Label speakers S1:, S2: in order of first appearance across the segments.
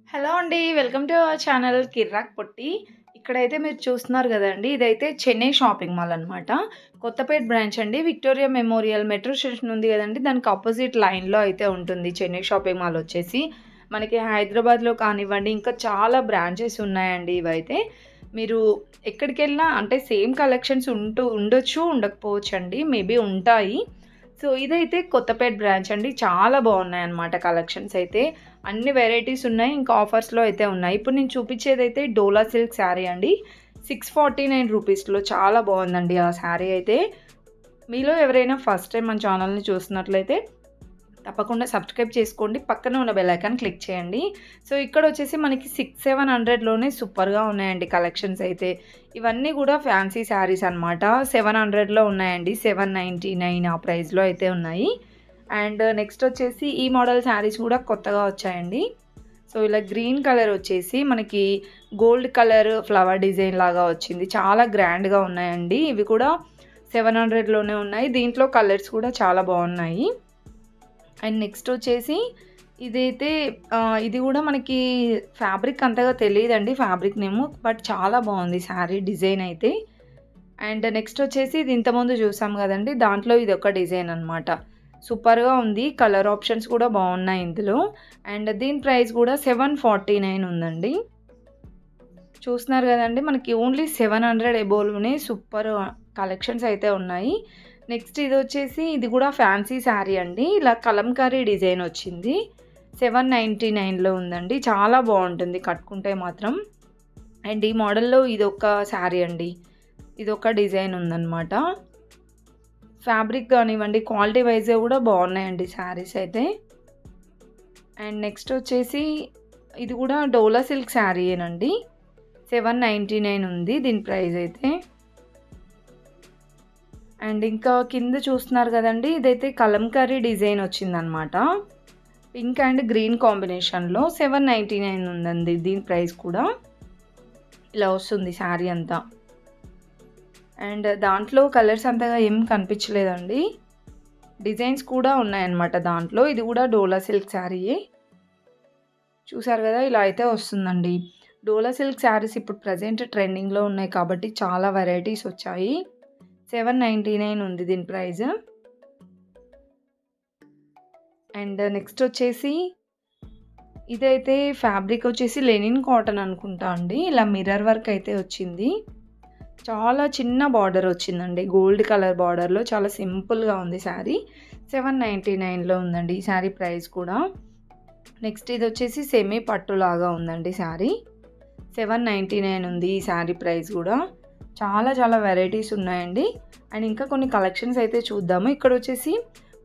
S1: Hello అండి. Welcome to our channel కిర్రాక్ పొట్టి. ఇక్కడైతే మీరు చూస్తున్నారు గదండీ! ఇదైతే చెన్నై షాపింగ్ మాల్ అనమాట. కొత్తపేట్ బ్రాంచ్ అండి. విక్టోరియా మెమోరియల్ మెట్రో స్టేషన్ ఉంది గదండీ! దానికి అపోజిట్ లైన్‌లో అయితే ఉంటుంది చెన్నై షాపింగ్ మాల్ వచ్చేసి. మనకి హైదరాబాద్‌లో కానివ్వండి, ఇంకా చాలా బ్రాంచెస్ ఉన్నాయండి ఇవైతే. మీరు ఎక్కడికెళ్ళినా అంటే సేమ్ కలెక్షన్స్ ఉండొచ్చు, ఉండకపోవచ్చండి. మేబీ ఉంటాయి. సో, ఇదైతే కొత్తపేట్ బ్రాంచ్ అండి. చాలా బాగున్నాయన్నమాట కలెక్షన్స్ అయితే. అన్ని వెరైటీస్ ఉన్నాయి. ఇంకా ఆఫర్స్‌లో అయితే ఉన్నాయి. ఇప్పుడు నేను చూపించేదైతే డోలా సిల్క్ శారీ అండి. 649 రూపీస్‌లో చాలా బాగుందండి ఆ శారీ అయితే. మీలో ఎవరైనా ఫస్ట్ టైం మన ఛానల్‌ని చూస్తున్నట్లయితే తప్పకుండా సబ్స్క్రైబ్ చేసుకోండి. పక్కన ఉన్న బెల్ ఐకాన్ క్లిక్ చేయండి. సో, ఇక్కడొచ్చేసి మనకి 700లోనే సూపర్‌గా ఉన్నాయండి కలెక్షన్స్ అయితే. ఇవన్నీ కూడా ఫ్యాన్సీ శారీస్ అనమాట. 700లో ఉన్నాయండి. 799 ఆ ప్రైస్‌లో అయితే ఉన్నాయి. అండ్ నెక్స్ట్ వచ్చేసి ఈ మోడల్ శారీస్ కూడా కొత్తగా వచ్చాయండి. సో, ఇలా గ్రీన్ కలర్ వచ్చేసి మనకి గోల్డ్ కలర్ ఫ్లవర్ డిజైన్ లాగా వచ్చింది. చాలా గ్రాండ్‌గా ఉన్నాయండి. ఇవి కూడా 700లోనే ఉన్నాయి. దీంట్లో కలర్స్ కూడా చాలా బాగున్నాయి. అండ్ నెక్స్ట్ వచ్చేసి ఇదైతే ఇది కూడా మనకి ఫ్యాబ్రిక్ అంతగా తెలియదండి ఫ్యాబ్రిక్ నేము. బట్ చాలా బాగుంది శారీ డిజైన్ అయితే. అండ్ నెక్స్ట్ వచ్చేసి ఇది ఇంతకుముందు చూసాం కదండి, దాంట్లో ఇది ఒక డిజైన్ అనమాట. సూపర్గా ఉంది. కలర్ ఆప్షన్స్ కూడా బాగున్నాయి ఇందులో. అండ్ దీని ప్రైస్ కూడా 749 ఉందండి. చూస్తున్నారు కదండి, మనకి ఓన్లీ 700 ఎబోవ్‌లోనే సూపర్ కలెక్షన్స్ అయితే ఉన్నాయి. నెక్స్ట్ ఇది వచ్చేసి ఇది కూడా ఫ్యాన్సీ శారీ అండి. ఇలా కలంకారీ డిజైన్ వచ్చింది. 799లో ఉందండి. చాలా బాగుంటుంది కట్టుకుంటే మాత్రం. అండ్ ఈ మోడల్లో ఇదొక శారీ అండి. ఇదొక డిజైన్ ఉందన్నమాట. ఫ్యాబ్రిక్ కానివ్వండి, క్వాలిటీ వైజ్గా కూడా బాగున్నాయండి శారీస్ అయితే. అండ్ నెక్స్ట్ వచ్చేసి ఇది కూడా డోలా సిల్క్ శారీయేనండి. 799 ఉంది దీని ప్రైస్ అయితే. అండ్ ఇంకా కింద చూస్తున్నారు కదండి, ఇదైతే కలంకారీ డిజైన్ వచ్చిందనమాట. పింక్ అండ్ గ్రీన్ కాంబినేషన్లో 799 ఉందండి దీని ప్రైస్ కూడా. ఇలా వస్తుంది శారీ అంతా. అండ్ దాంట్లో కలర్స్ అంతగా ఏం కనిపించలేదండి. డిజైన్స్ కూడా ఉన్నాయన్నమాట దాంట్లో. ఇది కూడా డోలా సిల్క్ శారీయే. చూసారు కదా, ఇలా అయితే వస్తుందండి. డోలా సిల్క్ శారీస్ ఇప్పుడు ప్రజెంట్ ట్రెండింగ్లో ఉన్నాయి కాబట్టి చాలా వెరైటీస్ వచ్చాయి. 799 ఉంది దీని ప్రైస్. అండ్ నెక్స్ట్ వచ్చేసి ఇదైతే ఫ్యాబ్రిక్ వచ్చేసి లెనిన్ కాటన్ అనుకుంటా అండి. ఇలా మిర్రర్ వర్క్ అయితే వచ్చింది. చాలా చిన్న బార్డర్ వచ్చిందండి. గోల్డ్ కలర్ బార్డర్లో చాలా సింపుల్గా ఉంది శారీ. 799లో ఉందండి ఈ శారీ ప్రైస్ కూడా. నెక్స్ట్ ఇది వచ్చేసి సెమీ పట్టులాగా ఉందండి శారీ. 799 ఉంది ఈ శారీ ప్రైస్ కూడా. చాలా చాలా వెరైటీస్ ఉన్నాయండి. అండ్ ఇంకా కొన్ని కలెక్షన్స్ అయితే చూద్దాము. ఇక్కడ వచ్చేసి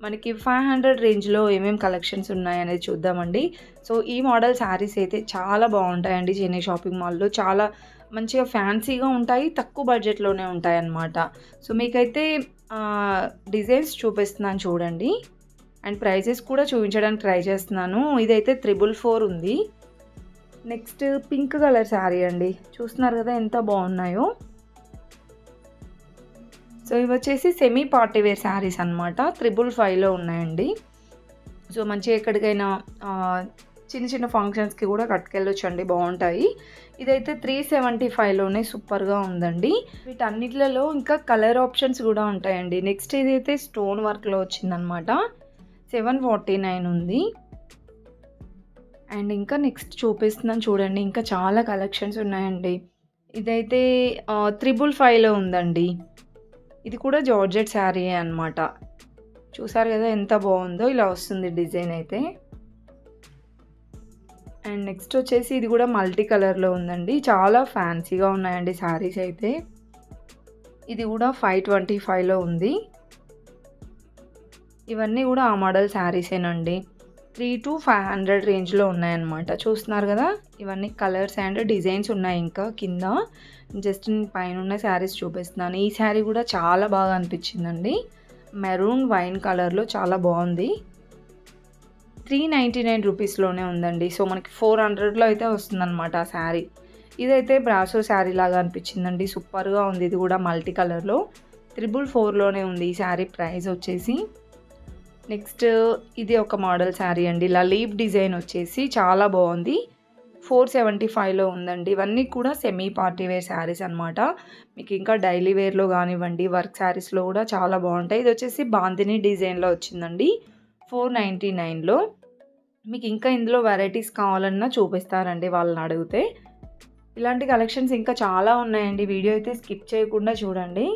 S1: మనకి 500 రేంజ్లో ఏమేమి కలెక్షన్స్ ఉన్నాయనేది చూద్దామండి. సో, ఈ మోడల్ శారీస్ అయితే చాలా బాగుంటాయండి చెన్నై షాపింగ్ మాల్లో. చాలా మంచిగా ఫ్యాన్సీగా ఉంటాయి. తక్కువ బడ్జెట్లోనే ఉంటాయన్నమాట. సో, మీకైతే డిజైన్స్ చూపిస్తున్నాను చూడండి. అండ్ ప్రైజెస్ కూడా చూపించడానికి ట్రై చేస్తున్నాను. ఇదైతే 444 ఉంది. నెక్స్ట్ పింక్ కలర్ శారీ అండి. చూస్తున్నారు కదా ఎంత బాగున్నాయో. సో, ఇవి వచ్చేసి సెమీ పార్టీ వేర్ శారీస్ అనమాట. 555లో ఉన్నాయండి. సో, మంచిగా ఎక్కడికైనా చిన్న చిన్న ఫంక్షన్స్కి కూడా కట్టుకెళ్ళొచ్చండి, బాగుంటాయి. ఇదైతే 375లోనే సూపర్గా ఉందండి. వీటన్నిటిలో ఇంకా కలర్ ఆప్షన్స్ కూడా ఉంటాయండి. నెక్స్ట్ ఇదైతే స్టోన్ వర్క్లో వచ్చిందనమాట. 749 ఉంది. అండ్ ఇంకా నెక్స్ట్ చూపిస్తున్నాను చూడండి. ఇంకా చాలా కలెక్షన్స్ ఉన్నాయండి. ఇదైతే 555లో ఉందండి. ఇది కూడా జార్జెట్ శారీయే అనమాట. చూసారు కదా ఎంత బాగుందో. ఇలా వస్తుంది డిజైన్ అయితే. అండ్ నెక్స్ట్ వచ్చేసి ఇది కూడా మల్టీ కలర్లో ఉందండి. చాలా ఫ్యాన్సీగా ఉన్నాయండి శారీస్ అయితే. ఇది కూడా 525లో ఉంది. ఇవన్నీ కూడా ఆ మోడల్ శారీసేనండి. 300-500 రేంజ్లో ఉన్నాయన్నమాట. చూస్తున్నారు కదా, ఇవన్నీ కలర్స్ అండ్ డిజైన్స్ ఉన్నాయి. ఇంకా కింద జస్ట్ నేను పైన ఉన్న శారీస్ చూపిస్తున్నాను. ఈ శారీ కూడా చాలా బాగా అనిపించిందండి. మెరూన్ వైన్ కలర్లో చాలా బాగుంది. 399 రూపీస్లోనే ఉందండి. సో, మనకి 400లో అయితే వస్తుందన్నమాట ఆ శారీ. ఇదైతే బ్రాసో శారీ లాగా అనిపించిందండి. సూపర్గా ఉంది. ఇది కూడా మల్టీ కలర్లో 444లోనే ఉంది ఈ శారీ ప్రైస్ వచ్చేసి. నెక్స్ట్ ఇది ఒక మోడల్ శారీ అండి. ఇలా లీఫ్ డిజైన్ వచ్చేసి చాలా బాగుంది. 475లో ఉందండి. ఇవన్నీ కూడా సెమీ పార్టీ వేర్ శారీస్ అనమాట. మీకు ఇంకా డైలీ వేర్‌లో గానివ్వండి, వర్క్ శారీస్‌లో కూడా చాలా బావుంటాయి. ఇదొచ్చేసి బాందిని డిజైన్‌లో వచ్చిందండి. 499లో. మీకు ఇంకా ఇందులో వెరైటీస్ కావాలన్నా చూపిస్తారండి వాళ్ళనడిగితే. ఇలాంటి కలెక్షన్స్ ఇంకా చాలా ఉన్నాయండి. వీడియో అయితే స్కిప్ చేయకుండా చూడండి.